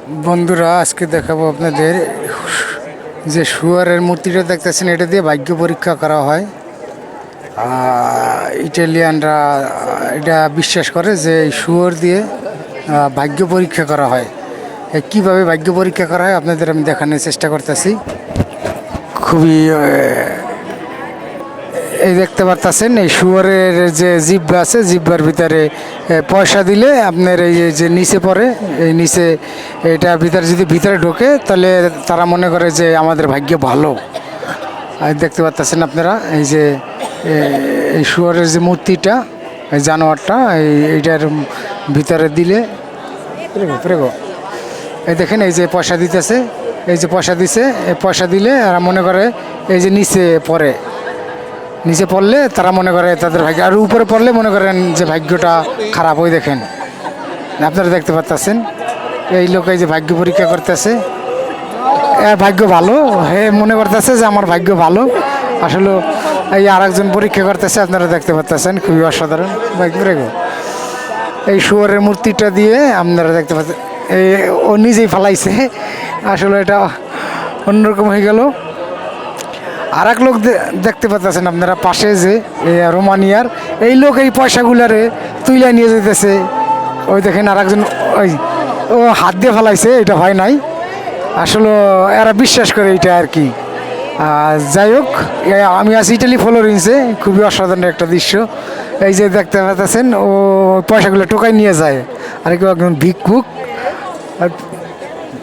বন্ধুরা আজকে দেখাবো আপনাদের যে শুয়ারের মূর্তিটা দেখতেছেন, এটা দিয়ে ভাগ্য পরীক্ষা করা হয়। ইটালিয়ানরা এটা বিশ্বাস করে যে এই শুয়োর দিয়ে ভাগ্য পরীক্ষা করা হয়। কিভাবে ভাগ্য পরীক্ষা করা হয় আপনাদের আমি দেখানোর চেষ্টা করতেছি। খুবই এই দেখতে পারতেছেন এই শুয়োরের যে জিহ্বা আছে, জিহ্বার ভিতরে পয়সা দিলে আপনার এই যে নিচে পড়ে, এই নিচে এটা ভিতরে যদি ভিতরে ঢোকে তাহলে তারা মনে করে যে আমাদের ভাগ্য ভালো। আর দেখতে পাচ্ছেন আপনারা এই যে এই শুয়োরের যে মূর্তিটা, এই জানোয়ারটা এইটার ভিতরে দিলে এই দেখেন এই যে পয়সা দিতেছে, এই যে পয়সা দিছে, এই পয়সা দিলে এরা মনে করে এই যে নিচে পড়ে, নিচে পড়লে তারা মনে করে তাদের ভাগ্য, আর উপরে পড়লে মনে করেন যে ভাগ্যটা খারাপ। ওই দেখেন আপনারা দেখতে পাচ্ছেন এই লোক এই যে ভাগ্য পরীক্ষা করতেছে, এর ভাগ্য ভালো, হে মনে করতেছে যে আমার ভাগ্য ভালো। আসলে এই আর একজন পরীক্ষা করতেছে, আপনারা দেখতে পাচ্ছেন খুবই অসাধারণ ভাগ্য রেগো। এই শুয়োরের মূর্তিটা দিয়ে আপনারা দেখতে পাচ্ছেন এই ও নিজেই ফালাইছে, আসলে এটা অন্যরকম হয়ে গেল। আর এক লোক দেখতে পাচ্ছেন আপনারা পাশে যে রোমানিয়ার এই লোক এই পয়সাগুলারে তুইলা নিয়ে যেতেছে। ওই দেখেন আর একজন ওই ও হাত দিয়ে ফেলাইছে, এটা হয় নাই, আসলে এরা বিশ্বাস করে এটা আর কি। যাই হোক, আমি আছি ইটালি ফ্লোরেন্সে, খুবই অসাধারণ একটা দৃশ্য। এই যে দেখতে পাচ্ছেন ও পয়সাগুলো টোকাই নিয়ে যায়, আর কেউ একজন ভিক্ষুক।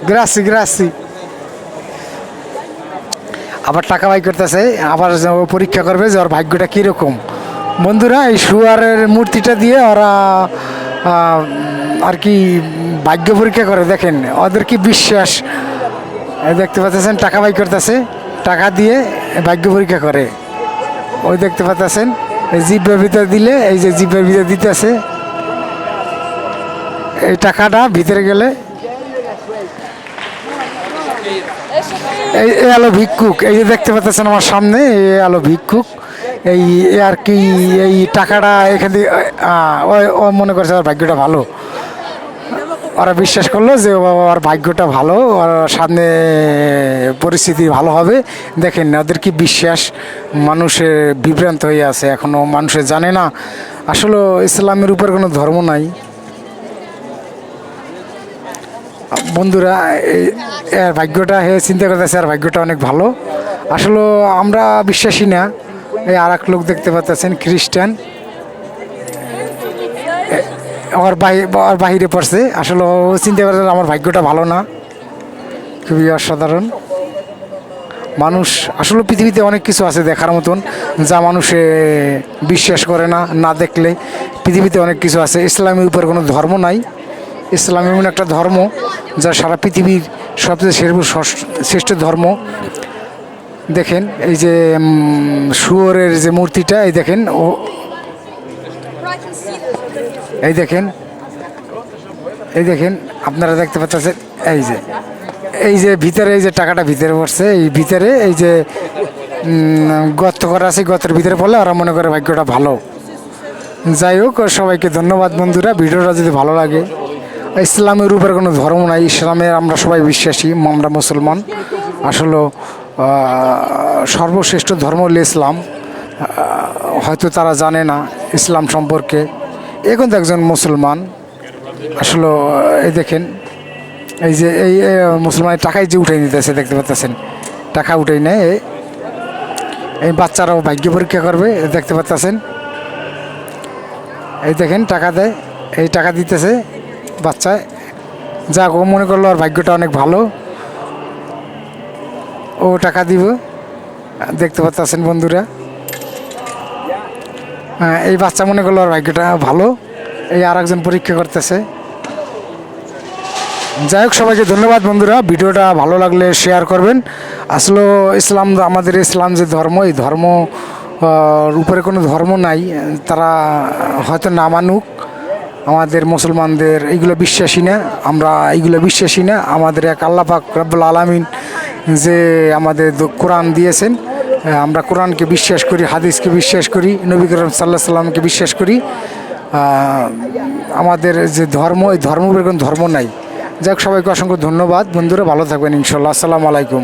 গ্রাসি গ্রাসি আবার টাকা বাই করতেছে, আবার পরীক্ষা করবে যে ওর ভাগ্যটা কীরকম। বন্ধুরা এই শুয়ারের মূর্তিটা দিয়ে ওরা আর কি ভাগ্য পরীক্ষা করে। দেখেন ওদের কি বিশ্বাস, দেখতে পাচ্ছেন টাকা বাই করতেছে, টাকা দিয়ে ভাগ্য পরীক্ষা করে। ওই দেখতে পাচ্ছেন এই জিভের ভিতরে দিলে, এই যে জিভের ভিতরে দিতেছে এই টাকাটা ভিতরে গেলে এই আলো ভিক্ষুক, এই যে দেখতে পাচ্ছেন আমার সামনে এই আলো ভিক্ষুক। এই আর কি এই টাকাটা এখান থেকে ও মনে করছে ওর ভাগ্যটা ভালো, ওরা বিশ্বাস করলো যে ওর ভাগ্যটা ভালো, ওর সামনে পরিস্থিতি ভালো হবে। দেখেন ওদের কি বিশ্বাস, মানুষের বিভ্রান্ত হয়ে আছে, এখনও মানুষের জানে না আসলে ইসলামের উপর কোনো ধর্ম নাই। বন্ধুরা এর ভাগ্যটা চিন্তা করতেছে, আর ভাগ্যটা অনেক ভালো, আসলে আমরা বিশ্বাসী না। এই আর এক লোক দেখতে পাচ্ছেন খ্রিস্টান, ওর বাহিরে পড়ছে, আসলে ও চিন্তা করছে আমার ভাগ্যটা ভালো না। খুবই অসাধারণ মানুষ, আসলে পৃথিবীতে অনেক কিছু আছে দেখার মতন যা মানুষে বিশ্বাস করে না, না দেখলে। পৃথিবীতে অনেক কিছু আছে, ইসলামের উপর কোনো ধর্ম নাই। ইসলাম এমন একটা ধর্ম যা সারা পৃথিবীর সবচেয়ে শ্রেষ্ঠ ধর্ম। দেখেন এই যে শুয়োরের যে মূর্তিটা, এই দেখেন ও এই দেখেন, এই দেখেন আপনারা দেখতে পাচ্ছেন এই যে ভিতরে এই যে টাকাটা ভিতরে পড়ছে, এই ভিতরে এই যে গর্ত করা আছে, গর্তের ভিতরে পড়লে ওরা মনে করে ভাগ্যটা ভালো। যাই হোক, সবাইকে ধন্যবাদ বন্ধুরা। ভিডিওটা যদি ভালো লাগে, ইসলামের উপরে কোনো ধর্ম নাই, ইসলামের আমরা সবাই বিশ্বাসী, আমরা মুসলমান। আসলে সর্বশ্রেষ্ঠ ধর্ম হল ইসলাম, হয়তো তারা জানে না ইসলাম সম্পর্কে। এখন তো একজন মুসলমান, আসলে এই দেখেন এই যে এই মুসলমানের টাকায় যে উঠাই নিতেছে, দেখতে পাচ্ছেন টাকা উঠাই নেয়। এই বাচ্চারাও ভাগ্য পরীক্ষা করবে, দেখতে পাচ্ছেন এই দেখেন টাকা দেয়, এই টাকা দিতেছে বাচ্চায়, যাক ও মনে করলো আর ভাগ্যটা অনেক ভালো, ও টাকা দিব। দেখতে পাচ্ছেন বন্ধুরা, এই বাচ্চা মনে করলো আর ভাগ্যটা ভালো, এই আর একজন পরীক্ষা করতেছে। যাই হোক, সবাইকে ধন্যবাদ বন্ধুরা। ভিডিওটা ভালো লাগলে শেয়ার করবেন। আসলে ইসলাম, আমাদের ইসলাম যে ধর্ম, এই ধর্ম উপরে কোনো ধর্ম নাই, তারা হয়তো না মানুক, আমাদের মুসলমানদের এইগুলো বিশ্বাসী না, আমরা এইগুলো বিশ্বাসী না। আমাদের এক আল্লাহ পাক রব্বুল আলামিন যে আমাদের কোরআন দিয়েছেন, আমরা কোরআনকে বিশ্বাস করি, হাদিসকে বিশ্বাস করি, নবী করিম সাল্লাল্লাহু আলাইহি সাল্লামকে বিশ্বাস করি। আমাদের যে ধর্ম, এই ধর্মের কোনো ধর্ম নাই। যাক, সবাইকে অসংখ্য ধন্যবাদ বন্ধুরা, ভালো থাকবেন ইনশাল্লাহ। আসসালামু আলাইকুম।